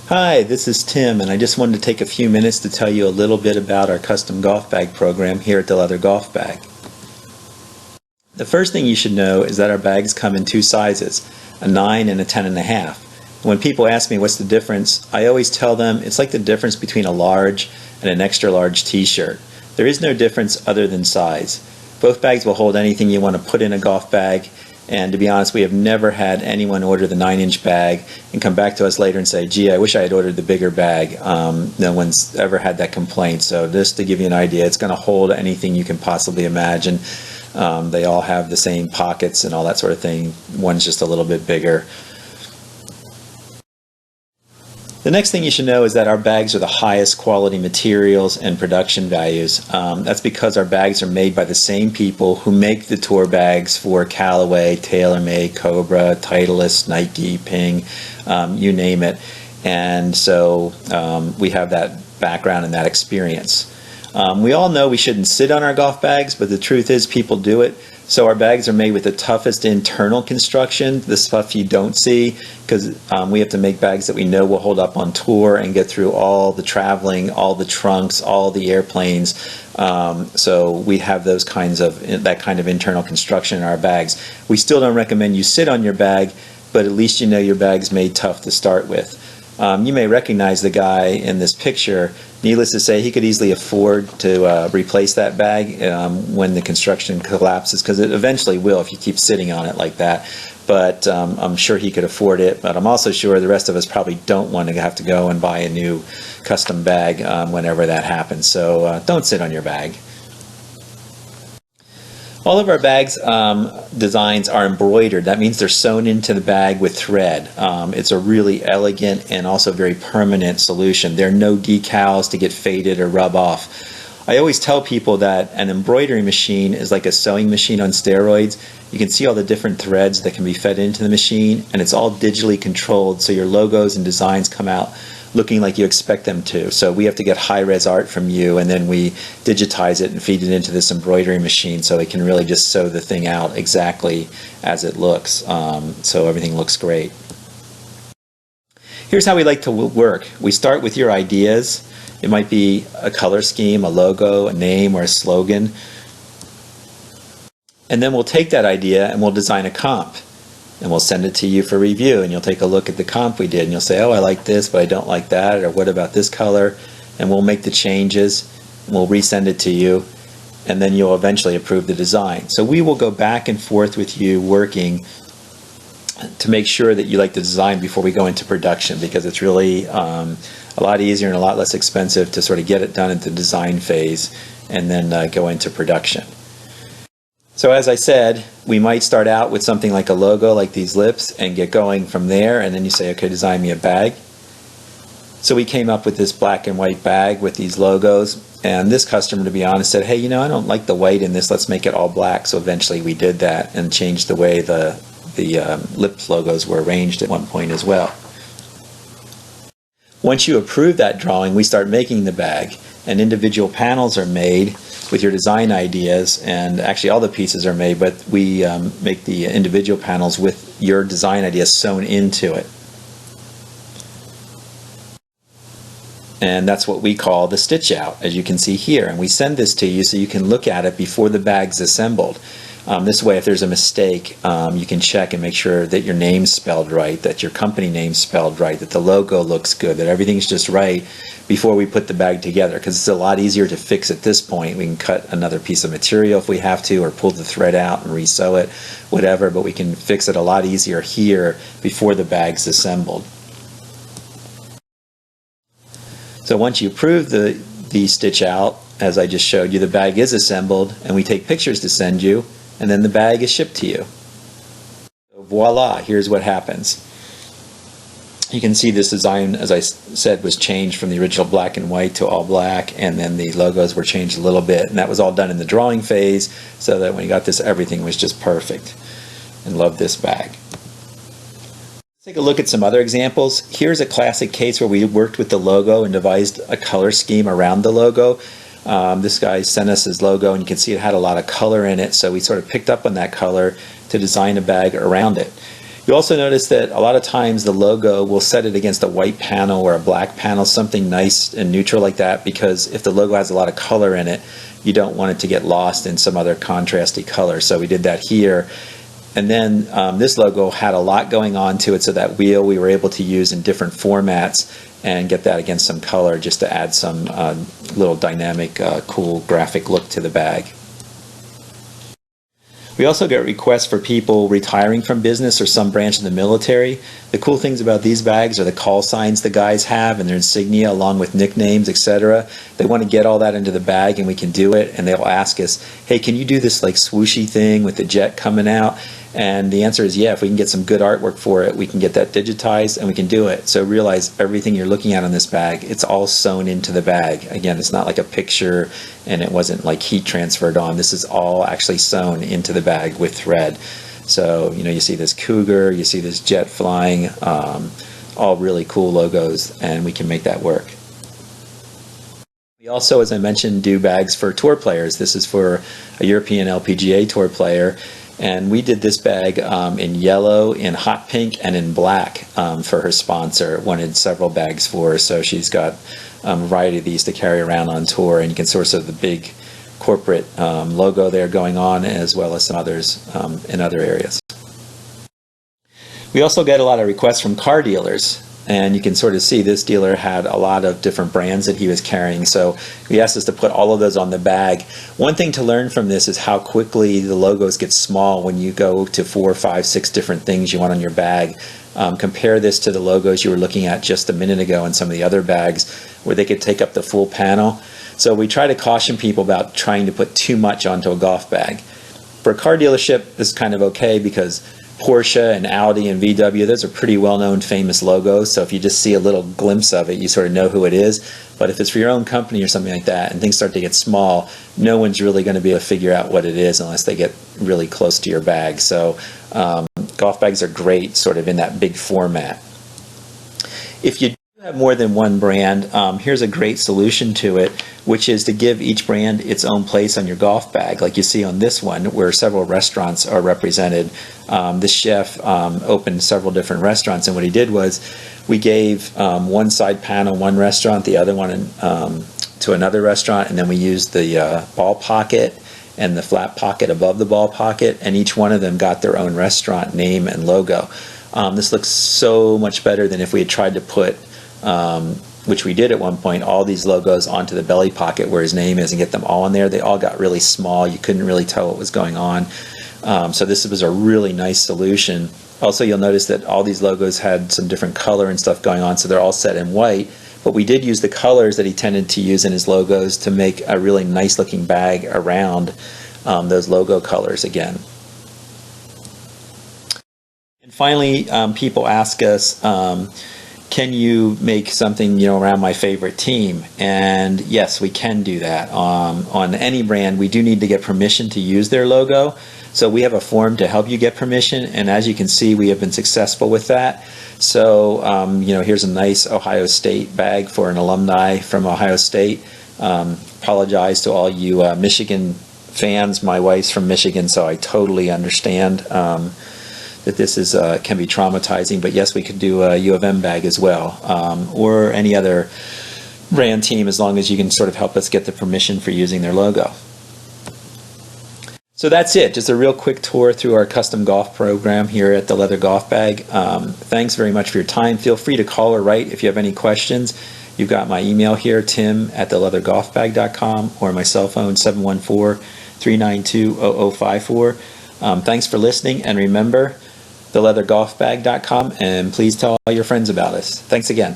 Hi, this is Tim, and I just wanted to take a few minutes to tell you a little bit about our custom golf bag program here at the Leather Golf Bag. The first thing you should know is that our bags come in two sizes, a 9 and a 10.5. When people ask me what's the difference, I always tell them it's like the difference between a large and an extra large t-shirt. There is no difference other than size. Both bags will hold anything you want to put in a golf bag. And to be honest, we have never had anyone order the 9-inch bag and come back to us later and say, gee, I wish I had ordered the bigger bag. No one's ever had that complaint. So just to give you an idea, it's going to hold anything you can possibly imagine. They all have the same pockets and all that sort of thing. One's just a little bit bigger. The next thing you should know is that our bags are the highest quality materials and production values. That's because our bags are made by the same people who make the tour bags for Callaway, TaylorMade, Cobra, Titleist, Nike, Ping, you name it. And so we have that background and that experience. We all know we shouldn't sit on our golf bags, but the truth is people do it. So our bags are made with the toughest internal construction, the stuff you don't see, because we have to make bags that we know will hold up on tour and get through all the traveling, all the trunks, all the airplanes. So we have that kind of internal construction in our bags. We still don't recommend you sit on your bag, but at least you know your bag's made tough to start with. You may recognize the guy in this picture. Needless to say, he could easily afford to replace that bag when the construction collapses, because it eventually will if you keep sitting on it like that. But I'm sure he could afford it, but I'm also sure the rest of us probably don't want to have to go and buy a new custom bag whenever that happens. So don't sit on your bag. All of our bags designs are embroidered. That means they're sewn into the bag with thread. It's a really elegant and also very permanent solution. There are no decals to get faded or rub off. I always tell people that an embroidery machine is like a sewing machine on steroids. You can see all the different threads that can be fed into the machine, and it's all digitally controlled, so your logos and designs come out looking like you expect them to. So we have to get high-res art from you, and then we digitize it and feed it into this embroidery machine so it can really just sew the thing out exactly as it looks. So everything looks great. Here's how we like to work. We start with your ideas. It might be a color scheme, a logo, a name, or a slogan. And then we'll take that idea and we'll design a comp. And we'll send it to you for review, and you'll take a look at the comp we did, and you'll say, oh, I like this, but I don't like that, or what about this color? And we'll make the changes, and we'll resend it to you, and then you'll eventually approve the design. So we will go back and forth with you working to make sure that you like the design before we go into production, because it's really a lot easier and a lot less expensive to sort of get it done at the design phase and then go into production. So as I said, we might start out with something like a logo, like these lips, and get going from there, and then you say, okay, design me a bag. So we came up with this black and white bag with these logos, and this customer, to be honest, said, hey, you know, I don't like the white in this, let's make it all black. So eventually we did that and changed the way the lip logos were arranged at one point as well. Once you approve that drawing, we start making the bag, and individual panels are made with your design ideas, and actually all the pieces are made, but we make the individual panels with your design ideas sewn into it. And that's what we call the stitch out, as you can see here. And we send this to you so you can look at it before the bag's assembled. This way, if there's a mistake, you can check and make sure that your name's spelled right, that your company name's spelled right, that the logo looks good, that everything's just right before we put the bag together, because it's a lot easier to fix at this point. We can cut another piece of material if we have to, or pull the thread out and resew it, whatever, but we can fix it a lot easier here before the bag's assembled. So once you approve the stitch out, as I just showed you, the bag is assembled, and we take pictures to send you, and then the bag is shipped to you. So voila, here's what happens. You can see this design, as I said, was changed from the original black and white to all black, and then the logos were changed a little bit, and that was all done in the drawing phase, so that when you got this, everything was just perfect. And love this bag. Let's take a look at some other examples. Here's a classic case where we worked with the logo and devised a color scheme around the logo. This guy sent us his logo, and you can see it had a lot of color in it, so we sort of picked up on that color to design a bag around it. You also notice that a lot of times the logo, will set it against a white panel or a black panel, something nice and neutral like that, because if the logo has a lot of color in it, you don't want it to get lost in some other contrasty color. So we did that here. And then this logo had a lot going on to it, so that wheel we were able to use in different formats and get that against some color just to add some little dynamic, cool graphic look to the bag. We also get requests for people retiring from business or some branch of the military. The cool things about these bags are the call signs the guys have and their insignia along with nicknames, etc. They want to get all that into the bag, and we can do it, and they'll ask us, hey, can you do this like swooshy thing with the jet coming out? And the answer is yeah. If we can get some good artwork for it, we can get that digitized and we can do it. So realize everything you're looking at on this bag, it's all sewn into the bag. Again, it's not like a picture and it wasn't like heat transferred on. This is all actually sewn into the bag with thread. So, you know, you see this cougar, you see this jet flying, all really cool logos, and we can make that work. We also, as I mentioned, do bags for tour players. This is for a European LPGA tour player. And we did this bag in yellow, in hot pink, and in black for her sponsor. Wanted several bags for her, so she's got a variety of these to carry around on tour. And you can sort of the big corporate logo there going on, as well as some others in other areas. We also get a lot of requests from car dealers. And you can sort of see this dealer had a lot of different brands that he was carrying. So he asked us to put all of those on the bag. One thing to learn from this is how quickly the logos get small when you go to 4, 5, 6 different things you want on your bag. Compare this to the logos you were looking at just a minute ago in some of the other bags where they could take up the full panel. So we try to caution people about trying to put too much onto a golf bag. For a car dealership, this is kind of okay because Porsche and Audi and VW, those are pretty well-known famous logos, so if you just see a little glimpse of it, you sort of know who it is. But if it's for your own company or something like that and things start to get small, no one's really going to be able to figure out what it is unless they get really close to your bag. So golf bags are great sort of in that big format. If you have more than one brand, here's a great solution to it, which is to give each brand its own place on your golf bag, like you see on this one where several restaurants are represented. This chef opened several different restaurants, and what he did was we gave one side panel one restaurant, the other one to another restaurant, and then we used the ball pocket and the flat pocket above the ball pocket, and each one of them got their own restaurant name and logo. This looks so much better than if we had tried to put which we did at one point, all these logos onto the belly pocket where his name is and get them all in there. They all got really small. You couldn't really tell what was going on. So this was a really nice solution. Also, you'll notice that all these logos had some different color and stuff going on, so they're all set in white. But we did use the colors that he tended to use in his logos to make a really nice looking bag around those logo colors again. And finally, people ask us, can you make something, around my favorite team? And yes, we can do that. On any brand, we do need to get permission to use their logo. So we have a form to help you get permission, and as you can see, we have been successful with that. So, here's a nice Ohio State bag for an alumni from Ohio State. Apologize to all you Michigan fans. My wife's from Michigan, so I totally understand that this is can be traumatizing, but yes, we could do a U of M bag as well, or any other brand team, as long as you can sort of help us get the permission for using their logo. So that's it, just a real quick tour through our custom golf program here at the Leather Golf Bag. Thanks very much for your time. Feel free to call or write if you have any questions. You've got my email here, tim@theleathergolfbag.com, or my cell phone, 714-392-0054. Thanks for listening, and remember, theleathergolfbag.com, and please tell all your friends about us. Thanks again.